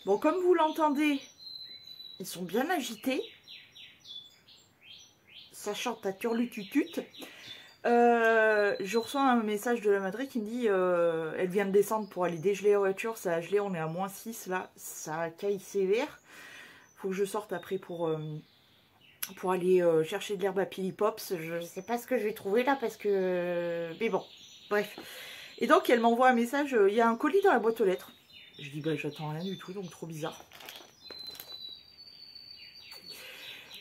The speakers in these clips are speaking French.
Bon, comme vous l'entendez, ils sont bien agités. Ça chante à turlututut. Je reçois un message de la Madrid qui me dit elle vient de descendre pour aller dégeler la voiture, ça a gelé, on est à -6 là, ça caille sévère. Faut que je sorte après pour aller chercher de l'herbe à Pilipops. Je sais pas ce que je vais trouver là parce que... mais bon, bref. Et donc elle m'envoie un message, il y a un colis dans la boîte aux lettres. Je dis bah j'attends rien du tout, donc trop bizarre.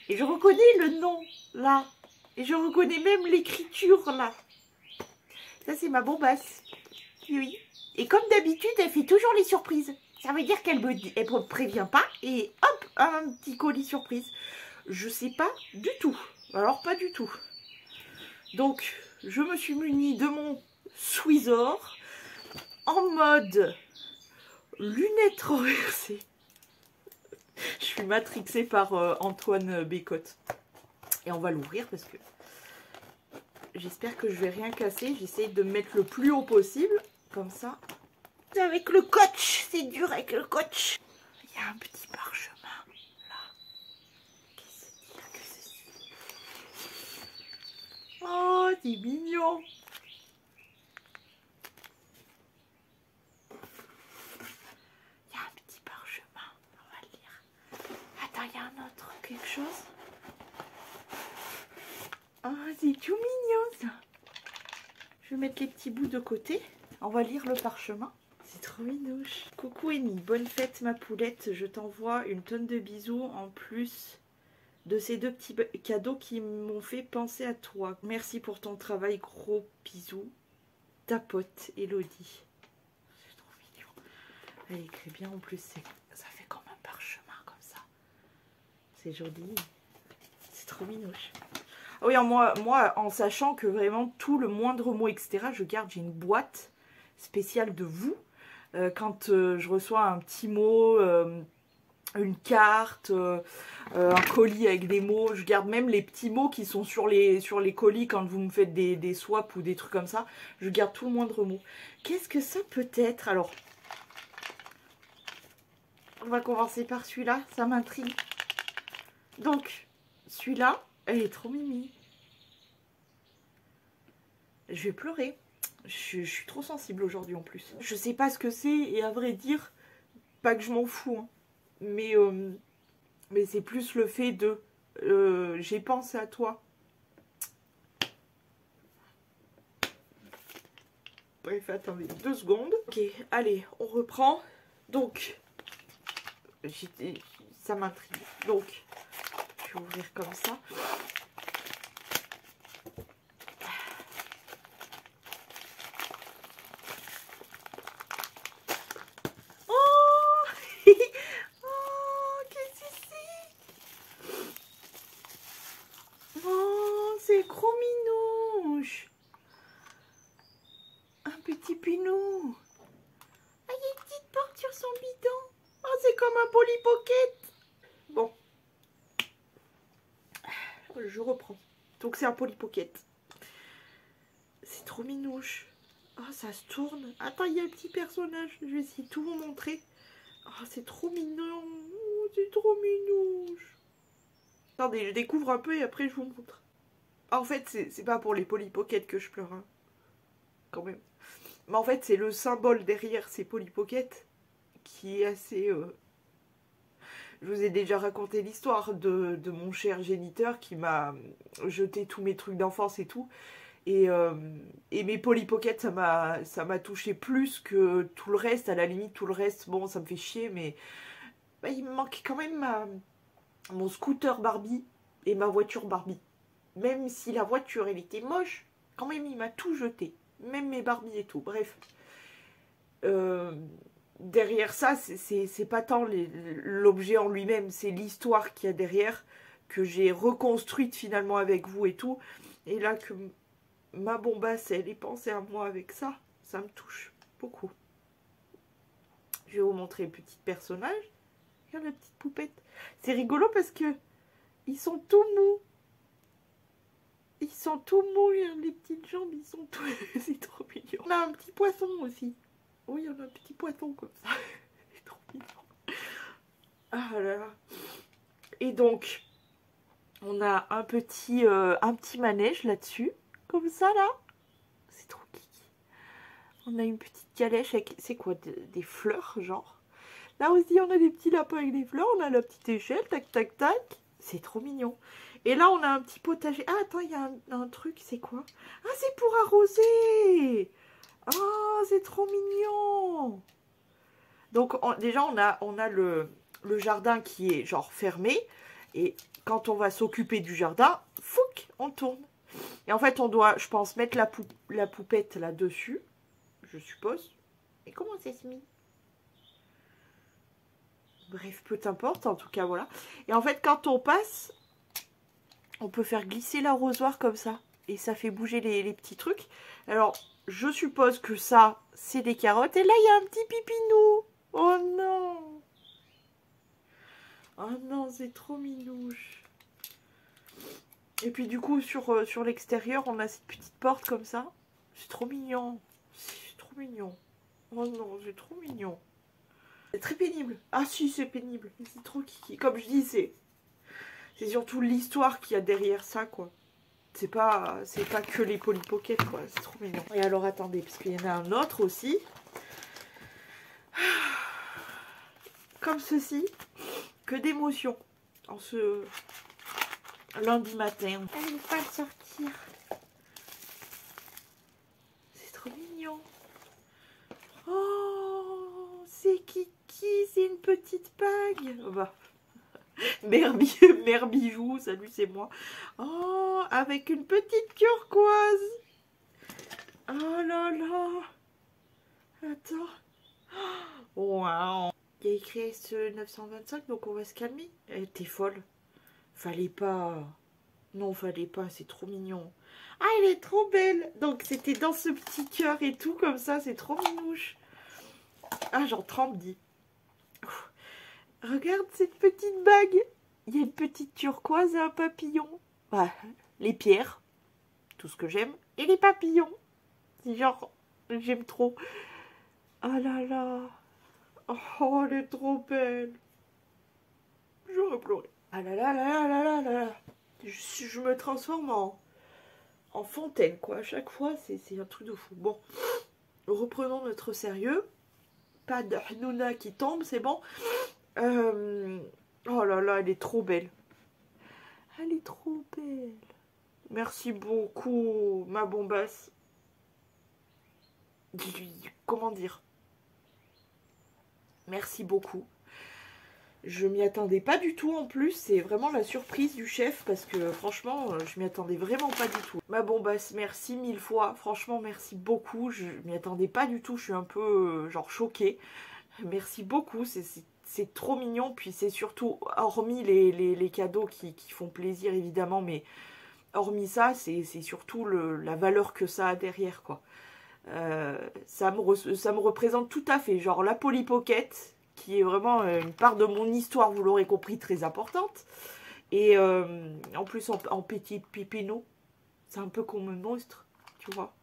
Et je reconnais le nom là. Et je reconnais même l'écriture là. Ça c'est ma bombasse. Oui. Et comme d'habitude, elle fait toujours les surprises. Ça veut dire qu'elle me prévient pas. Et hop, un petit colis surprise. Je sais pas du tout. Alors pas du tout. Donc je me suis munie de mon Swisor en mode lunettes renversées. Je suis matrixée par Antoine Bécotte. Et on va l'ouvrir parce que j'espère que je vais rien casser. J'essaie de me mettre le plus haut possible. Comme ça. Avec le coach. C'est dur avec le coach. Il y a un petit parchemin là. Qu'est-ce que c'est que ceci? Oh, c'est mignon. Il y a un petit parchemin. On va le lire. Attends, il y a un autre quelque chose. Oh, c'est tout mignon ça. Je vais mettre les petits bouts de côté. On va lire le parchemin. C'est trop minouche. Coucou Amy, bonne fête ma poulette. Je t'envoie une tonne de bisous en plus de ces deux petits cadeaux qui m'ont fait penser à toi. Merci pour ton travail. Gros bisous. Ta pote Elodie. C'est trop mignon. Elle écrit bien en plus. Ça fait comme un parchemin comme ça. C'est joli. C'est trop minouche. Ah oui, moi, en sachant que vraiment tout le moindre mot, etc., je garde, j'ai une boîte spéciale de vous. Quand je reçois un petit mot, une carte, un colis avec des mots, je garde même les petits mots qui sont sur les colis quand vous me faites des swaps ou des trucs comme ça. Je garde tout le moindre mot. Qu'est-ce que ça peut être? Alors, on va commencer par celui-là, ça m'intrigue. Donc, celui-là, elle est trop mimi. Je vais pleurer. Je suis trop sensible aujourd'hui en plus. Je sais pas ce que c'est et à vrai dire, pas que je m'en fous. Hein. Mais c'est plus le fait de... j'ai pensé à toi. Bref, attendez 2 secondes. Ok, allez, on reprend. Donc, ça m'intrigue. Donc, je vais ouvrir comme ça. C'est trop minouche. Un petit pinou. Ah, il y a une petite porte sur son bidon. Oh, c'est comme un Polly Pocket. Bon. Je reprends. Donc c'est un Polly Pocket. C'est trop minouche. Oh, ça se tourne. Attends, il y a un petit personnage. Je vais essayer de tout vous montrer. Oh, c'est trop mignon. Oh, c'est trop minouche. Attendez, je découvre un peu et après je vous montre. En fait, c'est pas pour les Polly Pocket que je pleure, hein. Quand même. Mais en fait, c'est le symbole derrière ces Polly Pocket qui est assez... Je vous ai déjà raconté l'histoire de mon cher géniteur qui m'a jeté tous mes trucs d'enfance et tout. Et mes Polly Pocket, ça m'a touché plus que tout le reste. À la limite, tout le reste, bon, ça me fait chier, mais bah, il me manque quand même mon scooter Barbie et ma voiture Barbie. Même si la voiture, elle était moche, quand même, il m'a tout jeté. Même mes Barbies et tout. Bref. Derrière ça, c'est pas tant l'objet en lui-même, c'est l'histoire qu'il y a derrière, que j'ai reconstruite finalement avec vous et tout. Et là, que ma bombasse, elle ait pensé à moi avec ça, ça me touche beaucoup. Je vais vous montrer le petit personnage. Regarde la petite poupette. C'est rigolo parce que ils sont tout mous. Ils sont tout mous, les petites jambes, ils sont tout... C'est trop mignon. On a un petit poisson aussi. Oui, on a un petit poisson comme ça. C'est trop mignon. Ah là là. Et donc, on a un petit manège là-dessus. Comme ça, là. C'est trop kiki. On a une petite calèche avec... C'est quoi, des fleurs, genre. Là aussi, on a des petits lapins avec des fleurs. On a la petite échelle. Tac, tac, tac. C'est trop mignon. Et là, on a un petit potager. Ah, attends, il y a un truc. C'est quoi? Ah, c'est pour arroser. Ah, c'est trop mignon. Donc, déjà, on a le jardin qui est, genre, fermé. Et quand on va s'occuper du jardin, fouc, on tourne. Et en fait, on doit, je pense, mettre la poupette là-dessus, je suppose. Et comment c'est mis? Bref, peu importe, en tout cas, voilà. Et en fait, quand on passe, on peut faire glisser l'arrosoir comme ça. Et ça fait bouger les petits trucs. Alors, je suppose que ça, c'est des carottes. Et là, il y a un petit pipinou. Oh non! Oh non, c'est trop minouche. Et puis du coup, sur l'extérieur, on a cette petite porte comme ça. C'est trop mignon. C'est trop mignon. Oh non, c'est trop mignon. C'est très pénible. Ah si, c'est pénible. C'est trop kiki. Comme je dis, c'est surtout l'histoire qu'il y a derrière ça, quoi. C'est pas que les Polly Pocket, quoi. C'est trop mignon. Et alors, attendez, parce qu'il y en a un autre aussi. Comme ceci. Que d'émotions. En ce lundi matin. Elle ne veut pas le sortir. C'est trop mignon. Oh, c'est Kiki, c'est une petite bague. Oh bah. Mère Bijou, salut, c'est moi. Oh, avec une petite turquoise. Oh là là. Attends. Waouh. Il y a écrit S925, donc on va se calmer. T'es folle. Fallait pas. Non, fallait pas, c'est trop mignon. Ah, elle est trop belle. Donc c'était dans ce petit cœur et tout, comme ça, c'est trop minouche. Ah, j'en tremble, dit. Regarde cette petite bague. Il y a une petite turquoise et un papillon. Bah, les pierres, tout ce que j'aime. Et les papillons. C'est genre, j'aime trop. Oh là là. Oh, elle est trop belle. J'aurais pleuré. Ah là là là là là là là. Je me transforme en fontaine, quoi. À chaque fois, c'est un truc de fou. Bon, reprenons notre sérieux. Pas de hnouna qui tombe, c'est bon. Oh là là, elle est trop belle. Elle est trop belle. Merci beaucoup, ma bombasse. Comment dire? Merci beaucoup. Je m'y attendais pas du tout en plus. C'est vraiment la surprise du chef parce que franchement, je m'y attendais vraiment pas du tout. Ma bombasse, merci 1000 fois. Franchement, merci beaucoup. Je m'y attendais pas du tout. Je suis un peu genre choquée. Merci beaucoup. C'est trop mignon. Puis c'est surtout, hormis les cadeaux qui font plaisir évidemment, mais hormis ça, c'est surtout la valeur que ça a derrière, quoi. Ça me représente tout à fait. Genre la Polly Pocket, qui est vraiment une part de mon histoire, vous l'aurez compris, très importante. Et en plus en petit pipinou, c'est un peu comme un monstre, tu vois.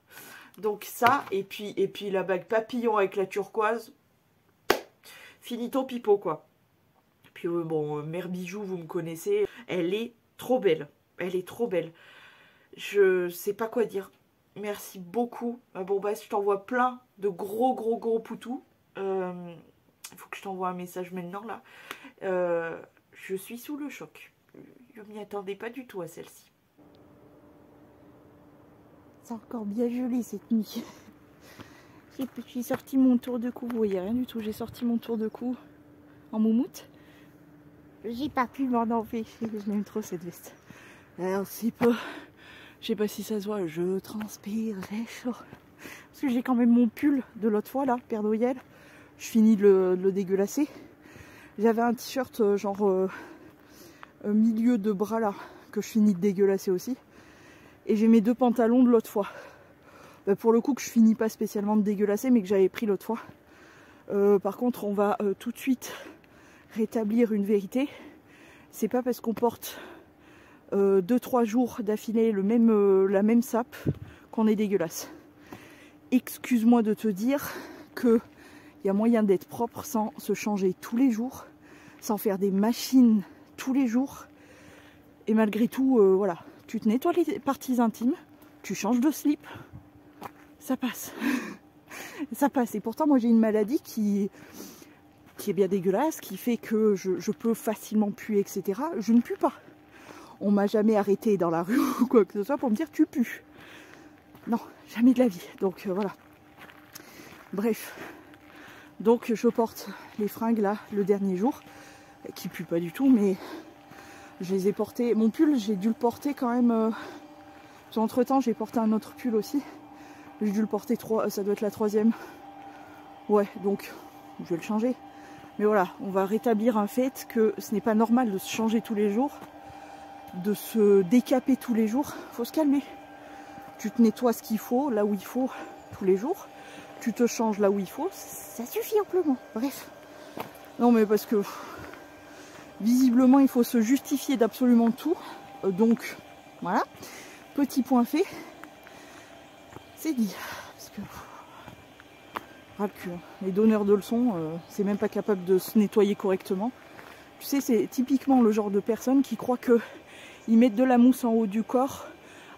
Donc ça, et puis la bague papillon avec la turquoise, finito pipo, quoi. Puis bon, Mère Bijou, vous me connaissez, elle est trop belle. Elle est trop belle. Je sais pas quoi dire. Merci beaucoup. Bon, bah, je t'envoie plein de gros poutous. Il faut que je t'envoie un message maintenant, là. Je suis sous le choc. Je m'y attendais pas du tout à celle-ci. C'est encore bien joli cette nuit. J'ai sorti mon tour de cou. Vous voyez rien du tout. J'ai sorti mon tour de cou en moumoute. J'ai pas pu m'en empêcher. Je l'aime trop cette veste. Alors, c'est pas... Je sais pas si ça se voit, je transpire, j'ai chaud. Parce que j'ai quand même mon pull de l'autre fois, là, Père Noël. Je finis de le dégueulasser. J'avais un t-shirt genre milieu de bras, là, que je finis de dégueulasser aussi. Et j'ai mes deux pantalons de l'autre fois. Bah, pour le coup, que je finis pas spécialement de dégueulasser, mais que j'avais pris l'autre fois. Par contre, on va tout de suite rétablir une vérité. C'est pas parce qu'on porte... 2-3 jours d'affilée la même sape qu'on est dégueulasse. Excuse-moi de te dire que il y a moyen d'être propre sans se changer tous les jours, sans faire des machines tous les jours. Et malgré tout, voilà, tu te nettoies les parties intimes, tu changes de slip, ça passe. Ça passe. Et pourtant, moi j'ai une maladie qui est bien dégueulasse, qui fait que je peux facilement puer, etc. Je ne pue pas. On m'a jamais arrêté dans la rue ou quoi que ce soit pour me dire tu pues. Non, jamais de la vie. Donc voilà. Bref. Donc je porte les fringues là le dernier jour, qui puent pas du tout, mais je les ai portés. Mon pull, j'ai dû le porter quand même. Entre temps, j'ai porté un autre pull aussi. J'ai dû le porter ça doit être la 3e. Ouais, donc je vais le changer. Mais voilà, on va rétablir un fait que ce n'est pas normal de se changer tous les jours, de se décaper tous les jours. Faut se calmer. Tu te nettoies ce qu'il faut, là où il faut, tous les jours. Tu te changes là où il faut, ça suffit amplement. Bref. Non mais parce que visiblement il faut se justifier d'absolument tout. Donc voilà. Petit point fait. C'est dit. Parce que ras le cul, hein. Les donneurs de leçons, c'est même pas capable de se nettoyer correctement. Tu sais, c'est typiquement le genre de personnes qui croient que ils mettent de la mousse en haut du corps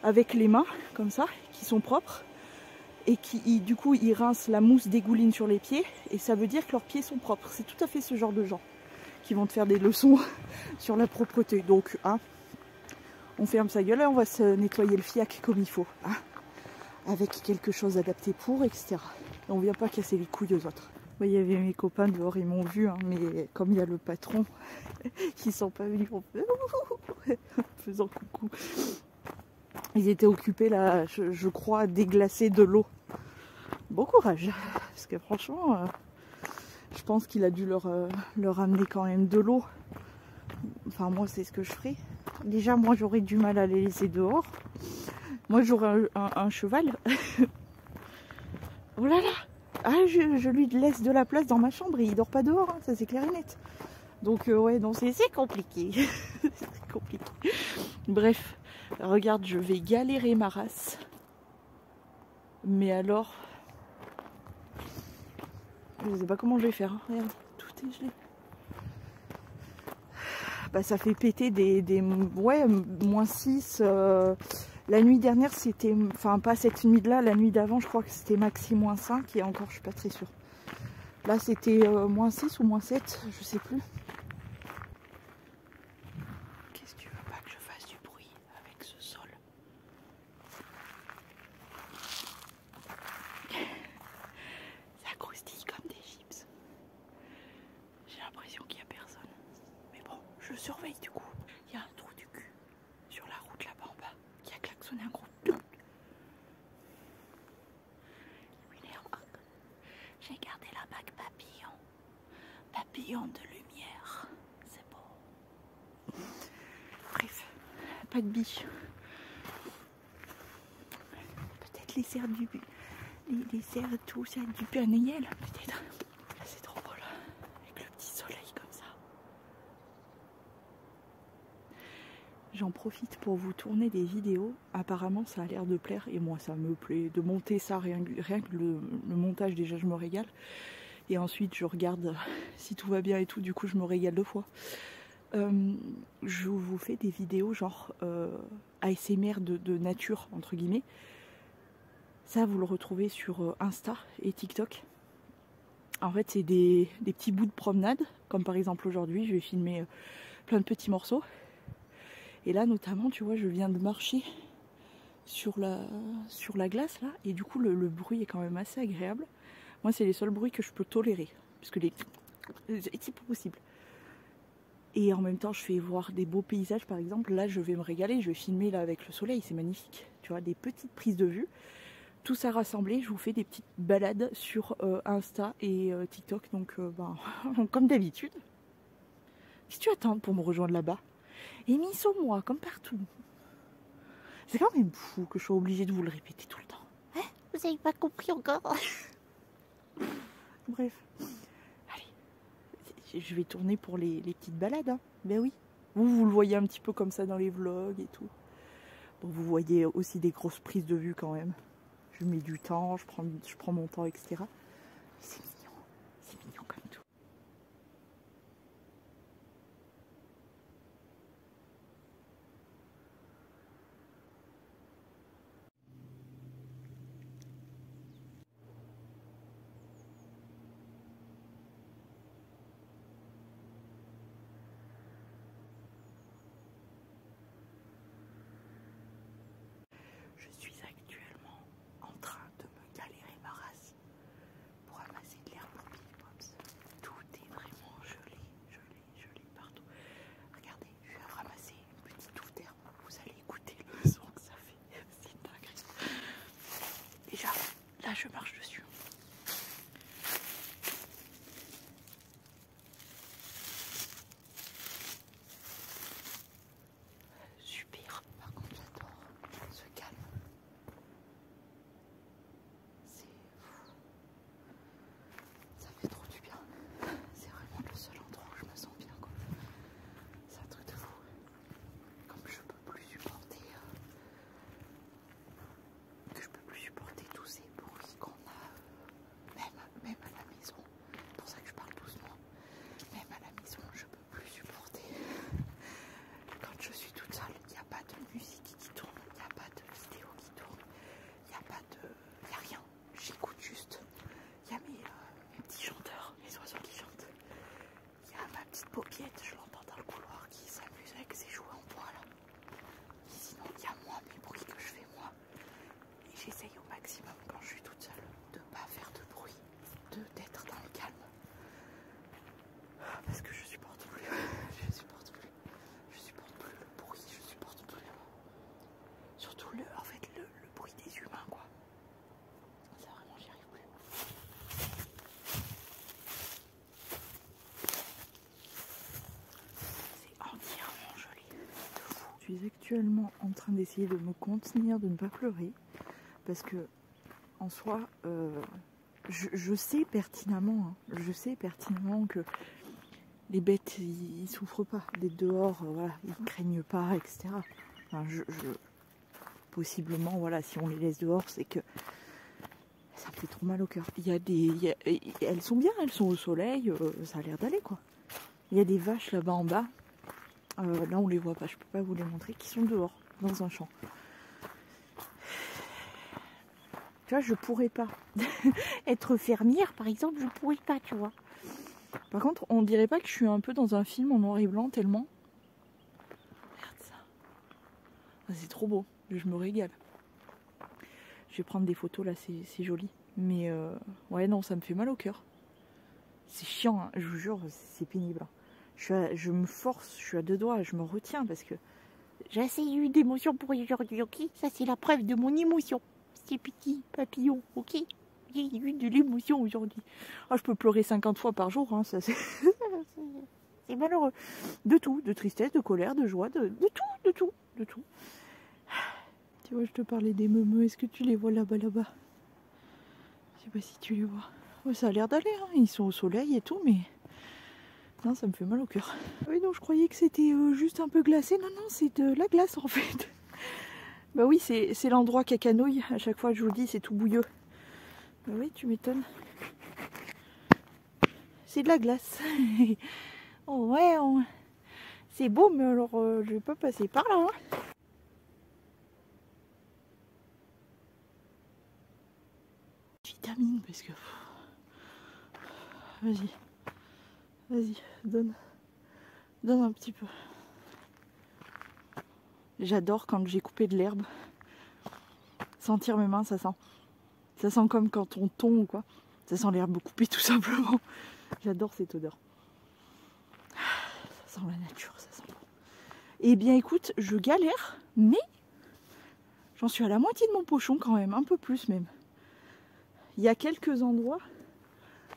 avec les mains, comme ça, qui sont propres, et qui, du coup, ils rincent la mousse dégouline sur les pieds, et ça veut dire que leurs pieds sont propres. C'est tout à fait ce genre de gens qui vont te faire des leçons sur la propreté. Donc, hein, on ferme sa gueule et on va se nettoyer le fiac comme il faut, hein, avec quelque chose adapté pour, etc. Et on vient pas casser les couilles aux autres. Il y avait mes copains dehors, ils m'ont vu, hein, mais comme il y a le patron, ils sont pas venus en faisant coucou. Ils étaient occupés là, je crois, à déglacer de l'eau. Bon courage, parce que franchement, je pense qu'il a dû leur amener quand même de l'eau. Enfin, moi, c'est ce que je ferais. Déjà, moi, j'aurais du mal à les laisser dehors. Moi, j'aurais un cheval. Oh là là! Ah, je lui laisse de la place dans ma chambre et il dort pas dehors, hein, ça c'est clair et net. Donc, ouais, non, c'est compliqué. C'est compliqué. Bref, regarde, je vais galérer ma race. Mais alors, je sais pas comment je vais faire. Hein. Regarde, tout est gelé. Bah, ça fait péter ouais, -6. La nuit dernière, c'était, enfin pas cette nuit-là, la nuit d'avant, je crois que c'était maxi -5 et encore, je suis pas très sûre. Là, c'était -6 ou -7, je sais plus. Qu'est-ce que tu veux pas que je fasse du bruit avec ce sol? Ça croustille comme des chips. J'ai l'impression qu'il n'y a personne. Mais bon, je surveille du coup. Il y a un trou du cul sur la route là-bas en bas qui a klaxonné un gros. J'ai gardé la bague papillon. Papillon de lumière. C'est beau. Bref, pas de biche. Peut-être les cerfs les cerfs tout ça du Père Noël. Peut-être. C'est trop drôle. Avec le petit soleil comme ça. J'en profite pour vous tourner des vidéos. Apparemment, ça a l'air de plaire. Et moi, ça me plaît. De monter ça, rien que le montage, déjà, je me régale. Et ensuite, je regarde si tout va bien et tout. Du coup, je me régale 2 fois. Je vous fais des vidéos genre ASMR de nature, entre guillemets. Ça, vous le retrouvez sur Insta et TikTok. En fait, c'est des petits bouts de promenade. Comme par exemple, aujourd'hui, je vais filmer plein de petits morceaux. Et là, notamment, tu vois, je viens de marcher sur la glace, là. Et du coup, le bruit est quand même assez agréable. Moi, c'est les seuls bruits que je peux tolérer. Parce que c'est pas possible. Et en même temps, je fais voir des beaux paysages, par exemple. Là, je vais me régaler. Je vais filmer, là, avec le soleil. C'est magnifique. Tu vois, des petites prises de vue. Tout ça rassemblé, je vous fais des petites balades sur Insta et TikTok. Donc, comme d'habitude. Qu'est-ce que tu attends pour me rejoindre là-bas? Et mis sur moi, comme partout. C'est quand même fou que je sois obligée de vous le répéter tout le temps. Hein? Vous n'avez pas compris encore? Bref. Allez. Je vais tourner pour les petites balades. Hein. Ben oui. Vous le voyez un petit peu comme ça dans les vlogs et tout. Bon, vous voyez aussi des grosses prises de vue quand même. Je mets du temps, je prends mon temps, etc. C'est mignon. C'est mignon comme tout. Là, je marche dessus. Super. Par contre, j'adore ce calme. Ça fait trop du bien. C'est vraiment le seul endroit où je me sens bien, quoi. C'est un truc de fou. Comme je peux plus supporter tous ces bruits qu'on a, même à la maison. C'est pour ça que je parle doucement. Même à la maison, je peux plus supporter. Quand je suis toute seule, il n'y a pas de musique qui tourne, il n'y a pas de vidéo qui tourne, il n'y a rien. J'écoute juste. Il y a mes petits chanteurs, mes oiseaux qui chantent. Il y a ma petite paupiette, je l'entends dans le couloir qui s'amuse avec ses jouets en bois là. Et sinon, il y a moi, mes bruits que je fais moi. Et j'essaye au maximum quand je suis toute seule de ne pas faire de bruit, d'être dans le calme. Parce que je supporte plus. Je supporte plus le bruit, je supporte plus. Surtout le bruit des humains, quoi. Ça vraiment, j'y arrive plus. C'est entièrement joli. De fou. Je suis actuellement en train d'essayer de me contenir, de ne pas pleurer. Parce que, en soi, je sais pertinemment, que les bêtes, ils souffrent pas d'être dehors, voilà, ils craignent pas, etc. Enfin, possiblement, voilà, si on les laisse dehors, c'est que ça me fait trop mal au cœur. Elles sont bien, elles sont au soleil, ça a l'air d'aller, quoi. Il y a des vaches là-bas en bas, là on les voit pas, je peux pas vous les montrer, qui sont dehors, dans un champ. Tu vois, je pourrais pas être fermière, par exemple, je pourrais pas, tu vois. Par contre, on dirait pas que je suis un peu dans un film en noir et blanc, tellement. Regarde ça. Ah, c'est trop beau, je me régale. Je vais prendre des photos, là, c'est joli. Mais, ouais, non, ça me fait mal au cœur. C'est chiant, hein, je vous jure, c'est pénible. Je me force, je suis à deux doigts, je me retiens parce que j'ai assez eu d'émotions pour aujourd'hui, ok? Ça, c'est la preuve de mon émotion. C'est petit papillon, ok? J'ai eu de l'émotion aujourd'hui. Oh, je peux pleurer 50 fois par jour, hein, ça c'est malheureux. De tout, de tristesse, de colère, de joie, de tout. Tu vois, je te parlais des meumeux, est-ce que tu les vois là-bas, là-bas? Je sais pas si tu les vois. Ouais, ça a l'air d'aller, hein. Ils sont au soleil et tout, mais non, ça me fait mal au cœur. Oui, non, je croyais que c'était juste un peu glacé. Non, c'est de la glace en fait. Bah oui, c'est l'endroit cacanouille. À chaque fois, je vous le dis, c'est tout bouilleux. Bah oui, tu m'étonnes. C'est de la glace. Oh ouais, c'est beau, mais alors je vais pas passer par là. Hein. Je termine parce que... Vas-y, donne un petit peu. J'adore quand j'ai coupé de l'herbe. Sentir mes mains, ça sent comme quand on tond ou quoi. Ça sent l'herbe coupée tout simplement. J'adore cette odeur. Ça sent la nature, ça sent bon. Eh bien écoute, je galère, mais j'en suis à la moitié de mon pochon quand même, un peu plus même. Il y a quelques endroits,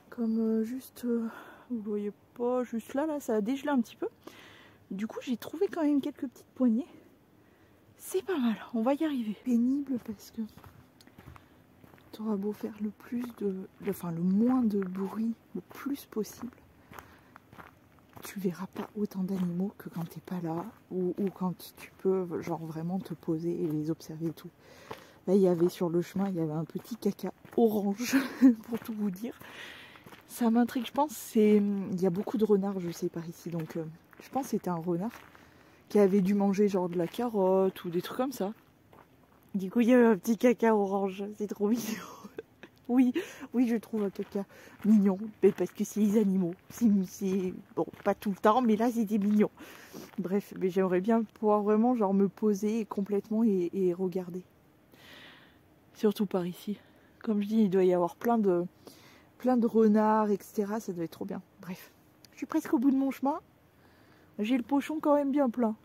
comme juste, vous voyez pas, juste là, ça a dégelé un petit peu. Du coup, j'ai trouvé quand même quelques petites poignées. C'est pas mal, on va y arriver. Pénible parce que tu auras beau faire le moins de bruit, le plus possible. Tu verras pas autant d'animaux que quand t'es pas là ou quand tu peux genre vraiment te poser et les observer et tout. Là, il y avait sur le chemin, il y avait un petit caca orange pour tout vous dire. Ça m'intrigue, je pense. Il y a beaucoup de renards, je sais, par ici. Donc, je pense que c'était un renard qui avait dû manger genre de la carotte ou des trucs comme ça. Du coup, il y avait un petit caca orange. C'est trop mignon. Oui, je trouve un caca mignon. Mais parce que c'est les animaux. C'est bon, pas tout le temps, mais là, c'était mignon. Bref, mais j'aimerais bien pouvoir vraiment genre me poser complètement et regarder. Surtout par ici. Comme je dis, il doit y avoir plein de renards, etc. Ça doit être trop bien. Bref, je suis presque au bout de mon chemin. J'ai le pochon quand même bien plein.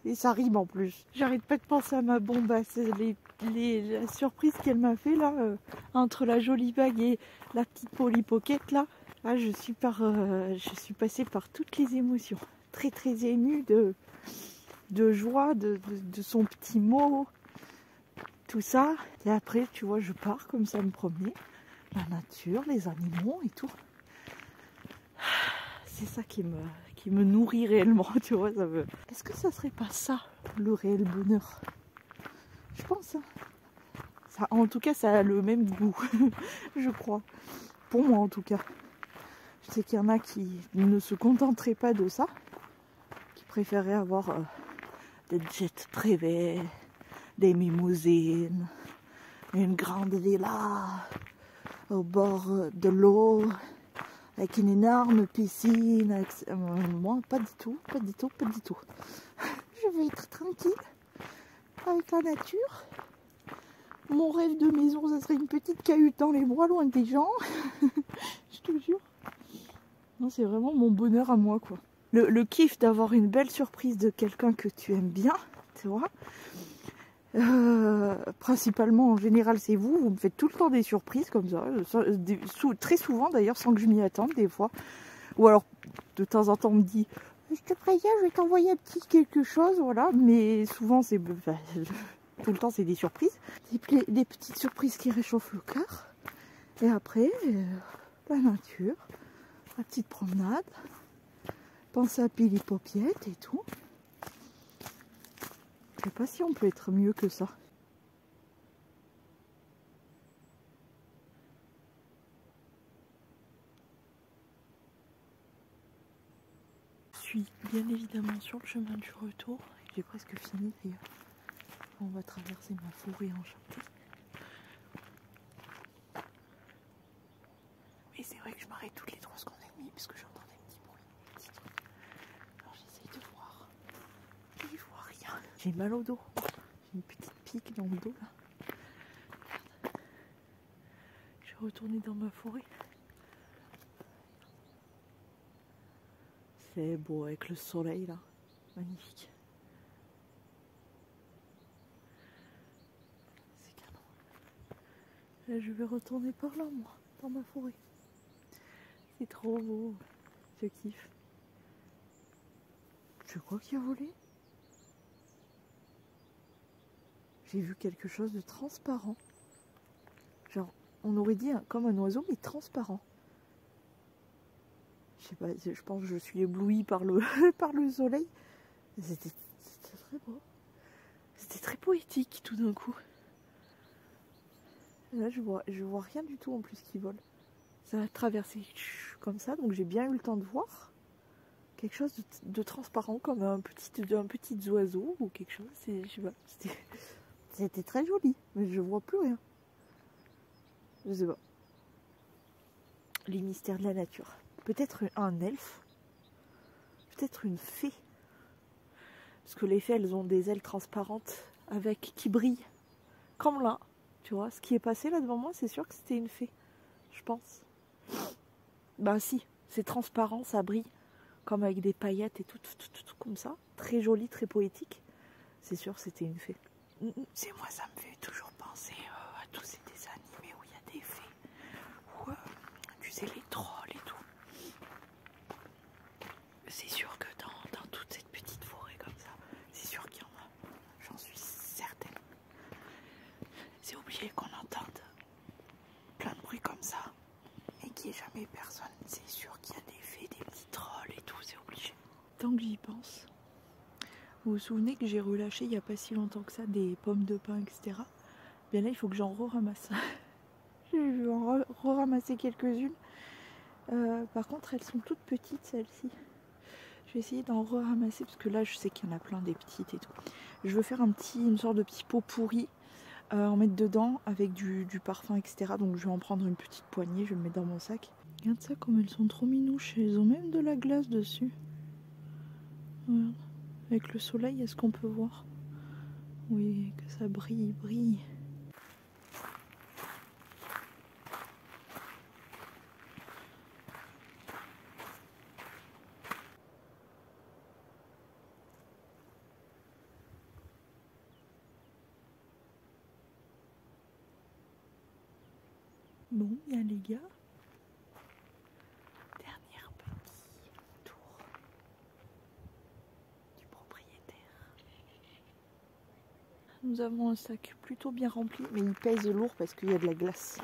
Et ça rime en plus. J'arrête pas de penser à ma bombasse, les la surprise qu'elle m'a fait là, entre la jolie bague et la petite Polly Pocket là, je suis passée par toutes les émotions. Très très émue de joie, de son petit mot, tout ça. Et après, tu vois, je pars comme ça me promener, la nature, les animaux et tout. C'est ça qui me nourrit réellement, tu vois. Est-ce que ça serait pas ça, le réel bonheur? Je pense. Hein. Ça, en tout cas, ça a le même goût, je crois. Pour moi, en tout cas. Je sais qu'il y en a qui ne se contenteraient pas de ça, qui préféraient avoir des jets privés, des limousines, une grande villa au bord de l'eau, avec une énorme piscine. Moi, pas du tout, pas du tout, pas du tout. Je veux être tranquille, avec la nature. Mon rêve de maison, ça serait une petite cahute dans les bois, loin des gens. Je te jure. Non, c'est vraiment mon bonheur à moi, quoi. Le kiff d'avoir une belle surprise de quelqu'un que tu aimes bien, tu vois. Principalement, en général, c'est vous. Vous me faites tout le temps des surprises comme ça. Très souvent, d'ailleurs, sans que je m'y attende, des fois. Ou alors, de temps en temps, on me dit « Je te préviens, je vais t'envoyer un petit quelque chose. » Voilà. Mais souvent, c'est... tout le temps, c'est des surprises. Des petites surprises qui réchauffent le cœur. Et après, la nature, la petite promenade. Penser à Polly Pocket et tout. Je sais pas si on peut être mieux que ça. Je suis bien évidemment sur le chemin du retour. J'ai presque fini d'ailleurs. On va traverser ma forêt enchantée. Mais c'est vrai que je m'arrête toutes les 3 secondes et demie parce que j'entends des petits bruits, des petits trucs. Alors j'essaye de voir. Et je vois rien. J'ai mal au dos. J'ai une petite pique dans le dos là. Regarde. Je vais retourner dans ma forêt. C'est beau avec le soleil là. Magnifique. C'est canon. Là, je vais retourner par là moi, dans ma forêt. C'est trop beau. Je kiffe. Je crois qu'il a volé. J'ai vu quelque chose de transparent. Genre, on aurait dit comme un oiseau, mais transparent. Je sais pas, je pense que je suis éblouie par le, par le soleil. C'était très beau. C'était très poétique tout d'un coup. Et là, je vois rien du tout en plus qui vole. Ça a traversé comme ça, donc j'ai bien eu le temps de voir quelque chose de transparent, comme un petit oiseau ou quelque chose. Je sais pas, c'était très joli, mais je vois plus rien. Je sais pas. Les mystères de la nature. Peut-être un elfe, peut-être une fée. Parce que les fées, elles ont des ailes transparentes qui brillent. Comme là, tu vois, ce qui est passé là devant moi, c'est sûr que c'était une fée. Je pense. Bah si, c'est transparent, ça brille. Comme avec des paillettes et tout comme ça. Très joli, très poétique. C'est sûr que c'était une fée. C'est moi, ça me fait toujours penser à tous ces dessins animés où il y a des fées. Ou tu sais, les trolls et tout. C'est sûr que dans toute cette petite forêt comme ça, c'est sûr qu'il y en a. J'en suis certaine. C'est obligé qu'on entende plein de bruits comme ça. Et qu'il n'y ait jamais personne. C'est sûr qu'il y a des fées, des petits trolls et tout, c'est obligé. Tant que j'y pense. Vous vous souvenez que j'ai relâché il n'y a pas si longtemps que ça des pommes de pin, etc. Bien là, il faut que j'en re-ramasse. Je vais en re-ramasser quelques-unes. Par contre, elles sont toutes petites, celles-ci. Je vais essayer d'en re-ramasser parce que là, je sais qu'il y en a plein des petites et tout. Je veux faire une sorte de petit pot pourri, en mettre dedans avec du parfum, etc. Donc je vais en prendre une petite poignée, je vais le mettre dans mon sac. Regarde ça, comme elles sont trop minouches. Elles ont même de la glace dessus. Regarde. Avec le soleil, est-ce qu'on peut voir? Oui, que ça brille, brille. Bon, bien les gars. Dernier petit tour du propriétaire. Nous avons un sac plutôt bien rempli, mais il pèse lourd parce qu'il y a de la glace.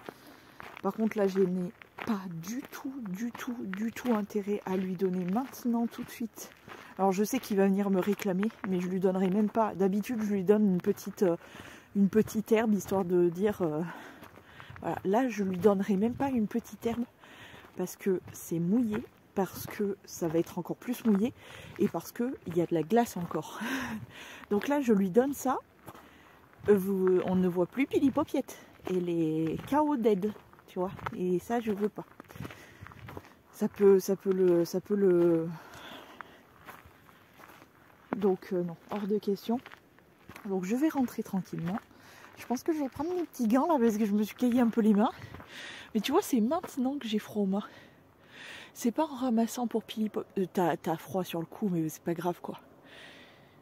Par contre là, je n'ai pas du tout intérêt à lui donner maintenant tout de suite. Alors je sais qu'il va venir me réclamer, mais je lui donnerai même pas. D'habitude, je lui donne une petite herbe, histoire de dire... voilà. Là, je lui donnerai même pas une petite herbe, parce que c'est mouillé, parce que ça va être encore plus mouillé, et parce qu'il y a de la glace encore. Donc là, je lui donne ça. On ne voit plus Pili Popiette. Elle est KO dead, tu vois. Et ça, je veux pas. Ça peut le... Donc non, hors de question. Donc je vais rentrer tranquillement. Je pense que je vais prendre mes petits gants là parce que je me suis caillé un peu les mains. Mais tu vois, c'est maintenant que j'ai froid aux mains. C'est pas en ramassant pour Pili Popiette. T'as froid sur le cou, mais c'est pas grave quoi.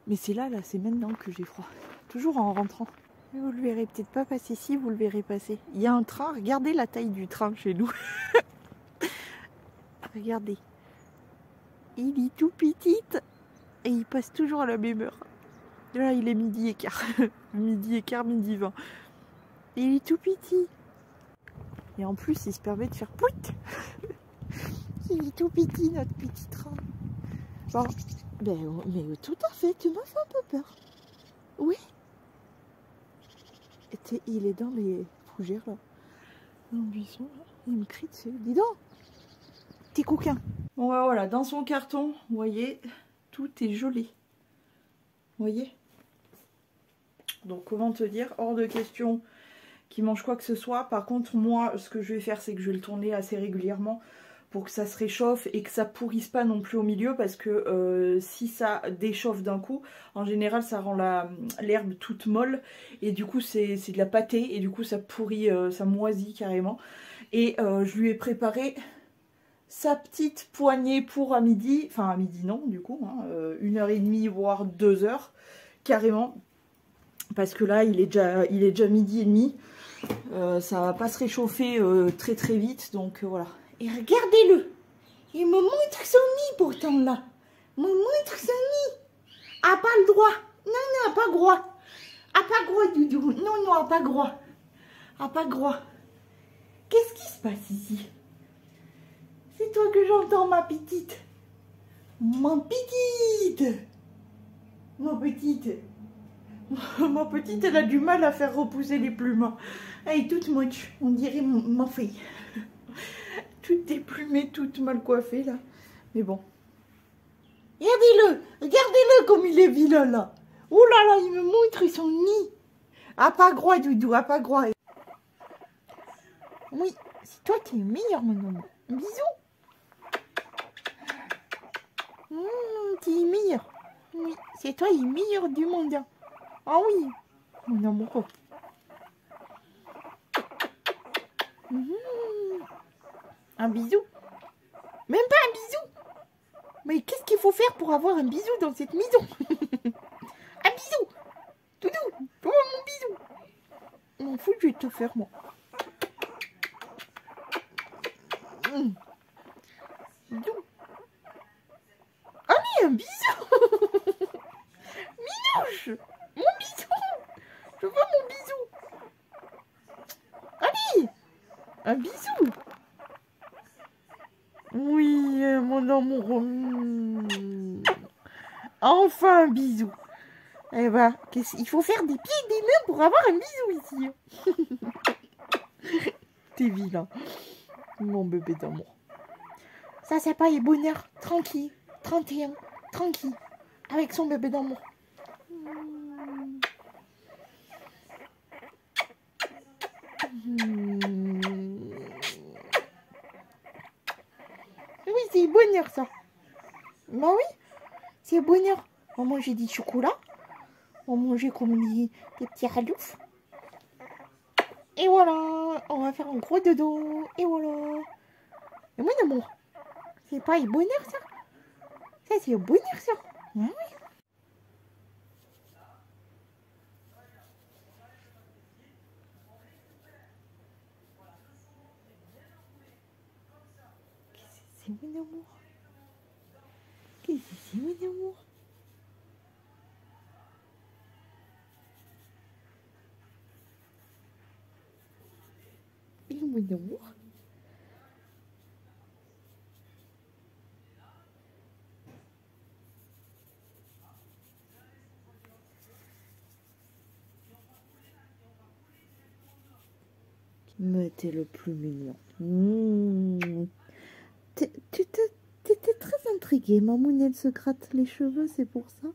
Mais c'est là, c'est maintenant que j'ai froid. Toujours en rentrant. Vous le verrez peut-être pas passer ici, vous le verrez passer. Il y a un train, regardez la taille du train chez nous. Regardez. Il est tout petit et il passe toujours à la même heure. Là, il est midi et quart. Midi et quart, midi 20. Et il est tout petit. Et en plus, il se permet de faire pouit. Il est tout petit, notre petit train. Bon, mais tout à fait, tu m'as fait un peu peur. Oui. Il est dans les fougères là. Dans le buisson là. Il me crie dessus. Dis donc, petit coquin. Bon bah voilà, dans son carton, vous voyez, tout est gelé. Vous voyez? Donc comment te dire, hors de question qu'il mange quoi que ce soit. Par contre, moi, ce que je vais faire, c'est que je vais le tourner assez régulièrement pour que ça se réchauffe et que ça pourrisse pas non plus au milieu, parce que si ça déchauffe d'un coup, en général ça rend l'herbe toute molle et du coup c'est de la pâtée et du coup ça pourrit, ça moisit carrément. Et je lui ai préparé sa petite poignée pour à midi, enfin à midi non du coup, hein, 1h30 voire 2h carrément, parce que là il est déjà midi et demi, ça va pas se réchauffer très très vite, donc voilà. Et regardez-le, il me montre son nid pourtant là, il me montre son nid. Ah, pas le droit, non, non, pas droit. Ah, pas droit, Doudou, non, non, pas droit. Ah, pas droit. Qu'est-ce qui se passe ici? C'est toi que j'entends, ma petite. Ma petite. Ma petite. Ma petite, elle a du mal à faire repousser les plumes. Elle est toute moche, on dirait ma fille. Toute déplumée, toute mal coiffée là. Mais bon. Regardez-le comme il est vilain là. Oh là là, il me montre son nid. Ah, pas droit, Doudou, ah, pas droit. Oui, c'est toi qui es meilleur, mon amour. Bisous. Tu es meilleur. Oui, c'est toi le meilleur du monde. Ah oui, mon amour. Un bisou. Même pas un bisou. Mais qu'est-ce qu'il faut faire pour avoir un bisou dans cette maison? Un bisou. Doudou, prends mon bisou. Je m'en fous, je vais te faire moi. Bisou. Allez, un bisou. Minouche. Mon bisou. Je veux mon bisou. Allez, un bisou. Oui, mon amour. Enfin un bisou. Eh ben, il faut faire des pieds et des mains pour avoir un bisou ici. T'es vilain. Mon bébé d'amour. Ça, c'est pas le bonheur. Tranquille. 31. Tranquille. Avec son bébé d'amour. Oui, c'est le bonheur, ça. Bah oui, c'est le bonheur. On va manger du chocolat. On va manger comme des petits raloufs. Et voilà, on va faire un gros dodo. Et voilà. Et mon amour, c'est pas le bonheur, ça. Ça, c'est le bonheur, ça. Oui. c'est mon amour? Qu'est-ce que c'est mon amour? Et mon amour? Mais t'es le plus mignon. T'étais très intriguée. Mamounette se gratte les cheveux, c'est pour ça.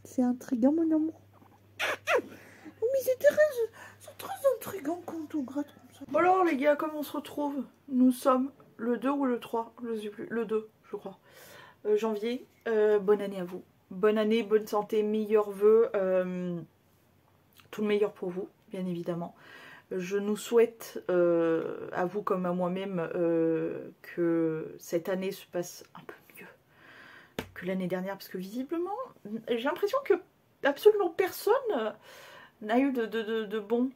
C'est intriguant, mon amour. Mais c'est très intriguant quand on gratte comme ça. Bon alors les gars, comment on se retrouve? Nous sommes le 2 ou le 3, je sais plus, le 2 je crois, janvier. Bonne année à vous. Bonne année, bonne santé, meilleurs vœux, tout le meilleur pour vous, bien évidemment. Je nous souhaite, à vous comme à moi-même, que cette année se passe un peu mieux que l'année dernière, parce que visiblement, j'ai l'impression que absolument personne n'a eu de bon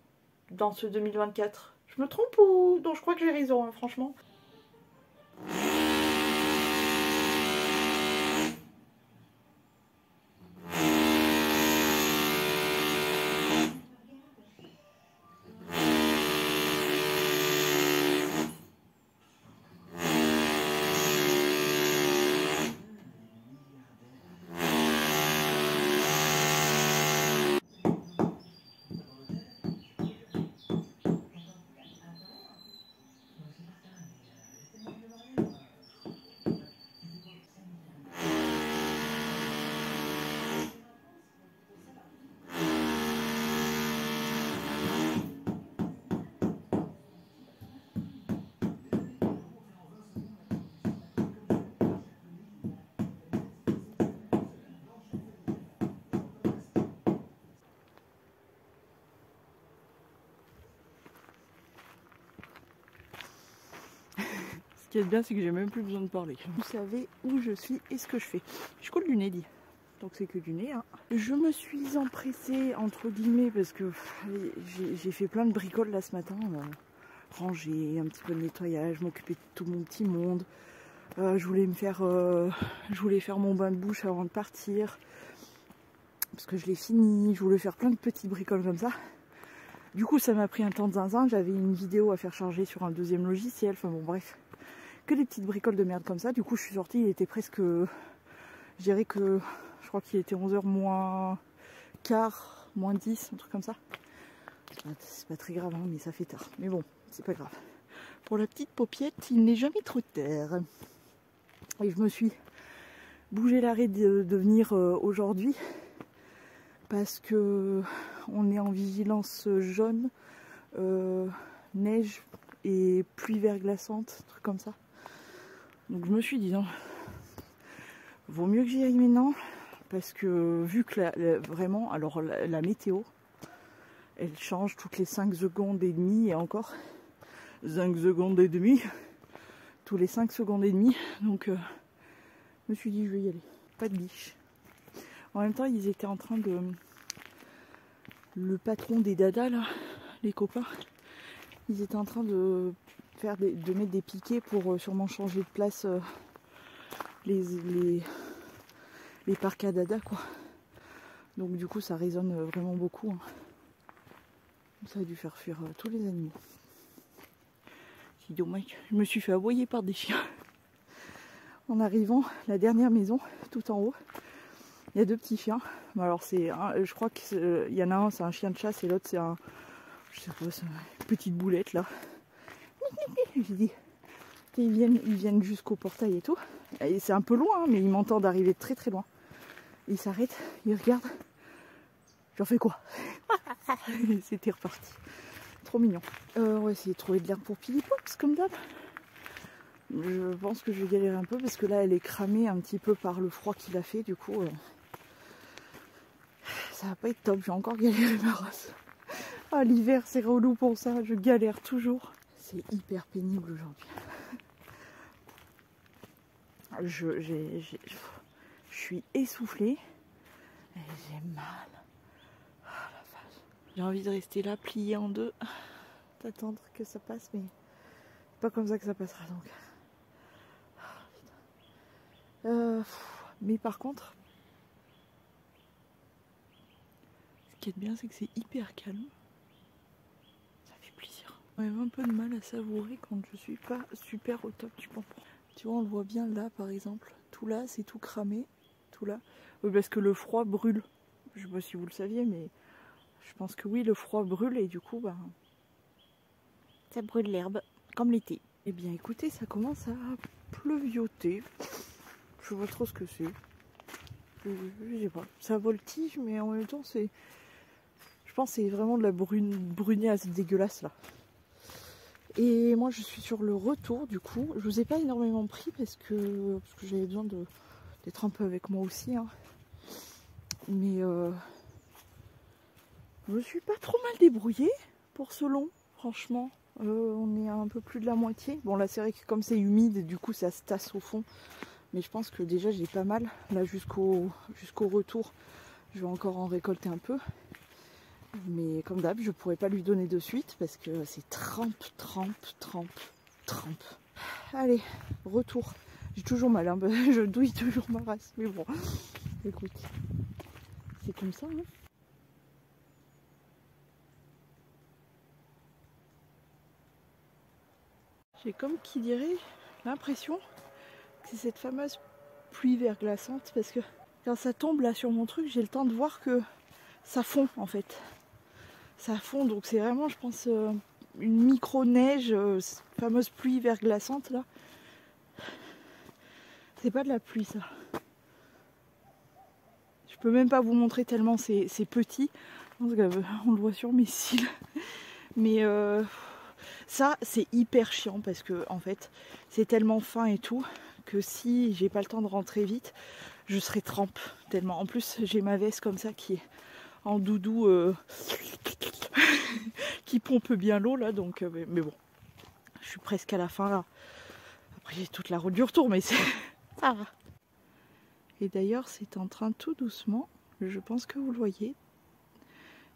dans ce 2024. Je me trompe ou... Non, je crois que j'ai raison, hein, franchement. Ce qui est bien, c'est que j'ai même plus besoin de parler. Vous savez où je suis et ce que je fais. Je coule du nez, dit. Donc c'est que du nez. Hein. Je me suis empressée, entre guillemets, parce que j'ai fait plein de bricoles là ce matin. Ranger, un petit peu de nettoyage, m'occuper de tout mon petit monde. Je voulais faire mon bain de bouche avant de partir. Parce que je l'ai fini. Je voulais faire plein de petites bricoles comme ça. Du coup, ça m'a pris un temps de zinzin. J'avais une vidéo à faire charger sur un deuxième logiciel. Enfin bon, bref. Que des petites bricoles de merde comme ça. Du coup, je suis sortie. Il était presque... Je dirais que... Je crois qu'il était 11h moins quart, moins 10, un truc comme ça. C'est pas très grave, hein, mais ça fait tard. Mais bon, c'est pas grave. Pour la petite paupiette, il n'est jamais trop tard. Et je me suis bougé l'arrêt de venir aujourd'hui. Parce que on est en vigilance jaune, neige et pluie verglaçante, un truc comme ça. Donc je me suis dit non, vaut mieux que j'y aille maintenant, parce que vu que vraiment, alors la météo, elle change toutes les 5 secondes et demie, et encore 5 secondes et demie, tous les 5 secondes et demie, donc je me suis dit je vais y aller, pas de biche. En même temps, ils étaient en train de... Le patron des dadas, là, les copains, ils étaient en train de mettre des piquets pour sûrement changer de place les parcs à dada, quoi. Donc du coup, ça résonne vraiment beaucoup. Hein. Ça a dû faire fuir tous les animaux. C'est dommage. Je me suis fait aboyer par des chiens. En arrivant, la dernière maison, tout en haut, il y a 2 petits chiens. Alors je crois qu'il y en a un, c'est un chien de chasse et l'autre c'est un, je sais pas, c'est une petite boulette là. J'ai dit, ils viennent jusqu'au portail et tout. Et c'est un peu loin, hein, mais ils m'entendent arriver très très loin. Ils s'arrêtent, ils regardent. J'en fais quoi? C'était reparti. Trop mignon. On va essayer de trouver de l'herbe pour Pili Pops comme d'hab. Je pense que je vais galérer un peu parce que là elle est cramée un petit peu par le froid qu'il a fait, du coup ça va pas être top, j'ai encore galéré ma race. Ah, l'hiver c'est relou pour ça, je galère toujours. C'est hyper pénible aujourd'hui. Je suis essoufflée et j'ai mal. Oh, la vache. J'ai envie de rester là pliée en deux, d'attendre que ça passe, mais c'est pas comme ça que ça passera donc. Mais par contre, ce qui est bien, c'est que c'est hyper calme. Ça fait plaisir. On a un peu de mal à savourer quand je suis pas super au top du pompon. Tu vois, on le voit bien là, par exemple. Tout là, c'est tout cramé. Tout là. Oui, parce que le froid brûle. Je sais pas si vous le saviez, mais je pense que oui, le froid brûle et du coup, ça brûle l'herbe, comme l'été. Eh bien, écoutez, ça commence à pleuvioter. Je vois trop ce que c'est. Je sais pas. Ça voltige, mais en même temps, c'est. Je pense que c'est vraiment de la brugnasse dégueulasse là. Et moi, je suis sur le retour du coup. Je vous ai pas énormément pris parce que j'avais besoin d'être un peu avec moi aussi. Hein. Mais je me suis pas trop mal débrouillée pour ce long, franchement. On est à un peu plus de la moitié. Bon, là, c'est vrai que comme c'est humide, du coup, ça se tasse au fond. Mais je pense que déjà, j'ai pas mal. Là, jusqu'au retour, je vais encore en récolter un peu. Mais comme d'hab, je pourrais pas lui donner de suite parce que c'est trempe. Allez, retour. J'ai toujours mal, hein. Je douille toujours ma race. Mais bon, écoute, c'est comme ça. Hein. J'ai comme qui dirait l'impression que c'est cette fameuse pluie verglaçante parce que quand ça tombe là sur mon truc, j'ai le temps de voir que ça fond en fait. Ça fond, donc c'est vraiment, je pense, une micro-neige, fameuse pluie verglaçante là. C'est pas de la pluie ça. Je peux même pas vous montrer tellement c'est petit. On le voit sur mes cils. Mais ça c'est hyper chiant parce que en fait c'est tellement fin et tout que si j'ai pas le temps de rentrer vite, je serai trempe tellement. En plus j'ai ma veste comme ça qui est en doudou qui pompe bien l'eau là, donc mais bon, je suis presque à la fin là. Après j'ai toute la route du retour, mais c'est ça va. Et d'ailleurs c'est en train tout doucement, je pense que vous le voyez,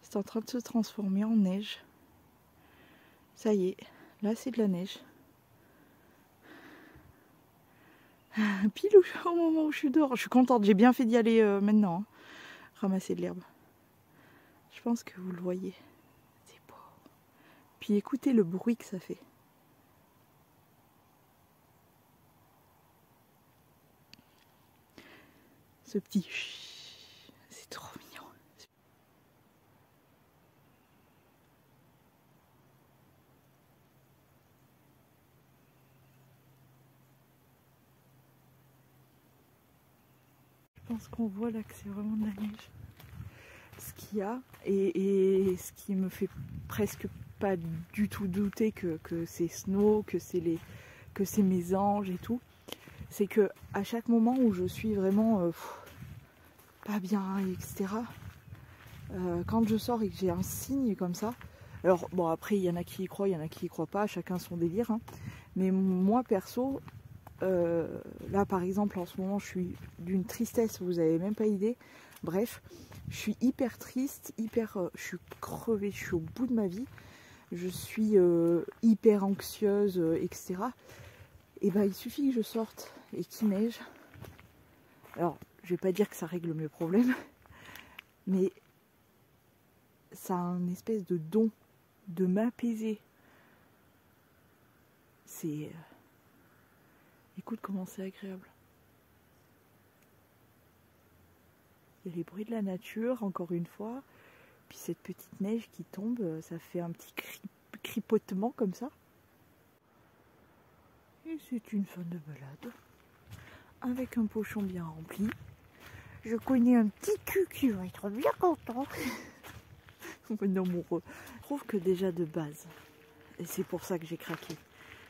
c'est en train de se transformer en neige. Ça y est, là c'est de la neige. Pile au moment où je suis dehors, je suis contente, j'ai bien fait d'y aller maintenant, hein, ramasser de l'herbe. Je pense que vous le voyez, c'est beau. Puis écoutez le bruit que ça fait. Ce petit c'est trop mignon. Je pense qu'on voit là que c'est vraiment de la neige. Ce qu'il y a et ce qui me fait presque pas du tout douter que c'est Snow, que c'est mes anges et tout, c'est que à chaque moment où je suis vraiment pas bien, etc. Quand je sors et que j'ai un signe comme ça, alors bon après il y en a qui y croient, il y en a qui y croient pas, chacun son délire, hein. Mais moi perso, là par exemple en ce moment je suis d'une tristesse, vous avez même pas idée. Bref, je suis hyper triste, je suis crevée, je suis au bout de ma vie, je suis hyper anxieuse, etc. Et ben il suffit que je sorte et qu'il neige. Alors je vais pas dire que ça règle mes problèmes, mais ça a un espèce de don de m'apaiser. C'est... Écoute comment c'est agréable. Il y a les bruits de la nature, encore une fois. Puis cette petite neige qui tombe, ça fait un petit cripotement comme ça. Et c'est une fin de balade. Avec un pochon bien rempli. Je connais un petit cul qui va être bien content. Mon amoureux. Je trouve que déjà de base, et c'est pour ça que j'ai craqué,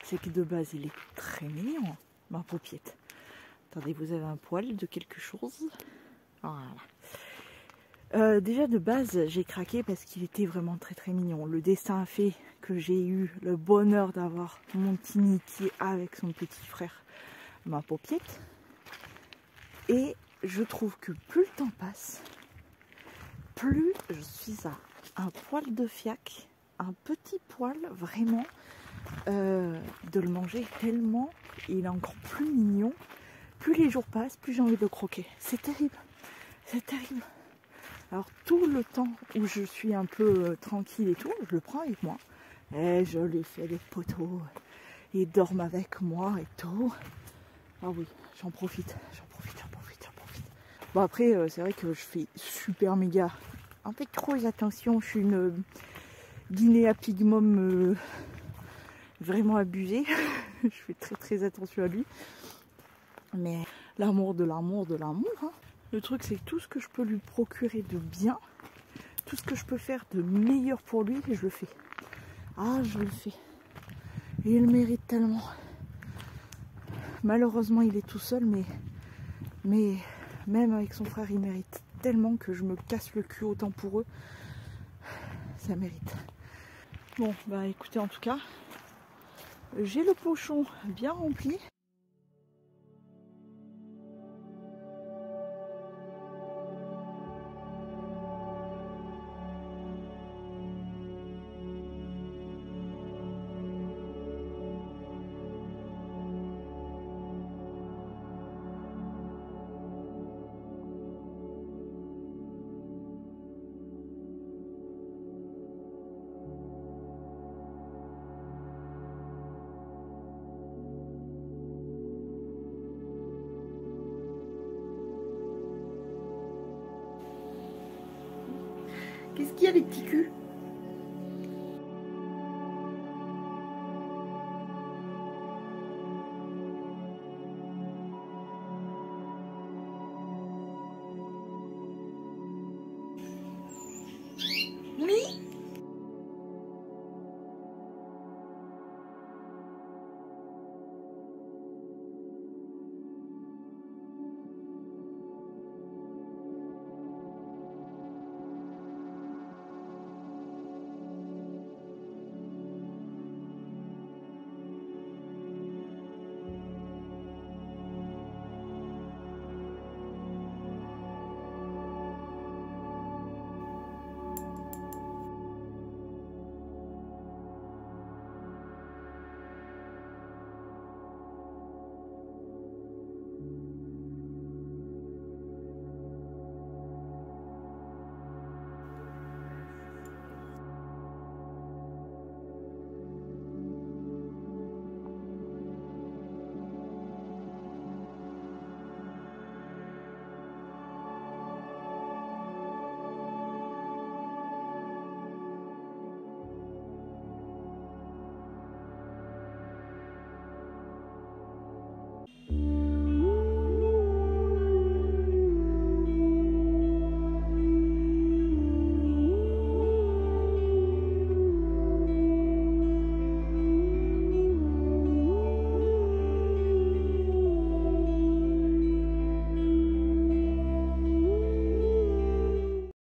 c'est que de base il est très mignon, ma paupiette. Attendez, vous avez un poil de quelque chose? Voilà. Déjà de base j'ai craqué parce qu'il était vraiment très très mignon. Le destin a fait que j'ai eu le bonheur d'avoir mon Tini qui est avec son petit frère, ma paupiette. Et je trouve que plus le temps passe, plus je suis à un poil de fiac, un petit poil vraiment, de le manger tellement il est encore plus mignon, plus les jours passent, plus j'ai envie de le croquer. C'est terrible, c'est terrible. Alors tout le temps où je suis un peu tranquille et tout, je le prends avec moi. Et je lui fais des poteaux. Ils dorment avec moi et tout. Ah oui, j'en profite. Bon après, c'est vrai que je fais super méga. En fait, trop attention. Je suis une Guinea Pygmum vraiment abusée. Je fais très attention à lui. Mais l'amour de l'amour. Hein. Le truc, c'est que tout ce que je peux lui procurer de bien, tout ce que je peux faire de meilleur pour lui, je le fais. Ah, je le fais. Et il mérite tellement. Malheureusement, il est tout seul, mais même avec son frère, il mérite tellement que je me casse le cul autant pour eux. Ça mérite. Bon, bah écoutez, en tout cas, j'ai le pochon bien rempli. Qu'est-ce qu'il y a les petits culs?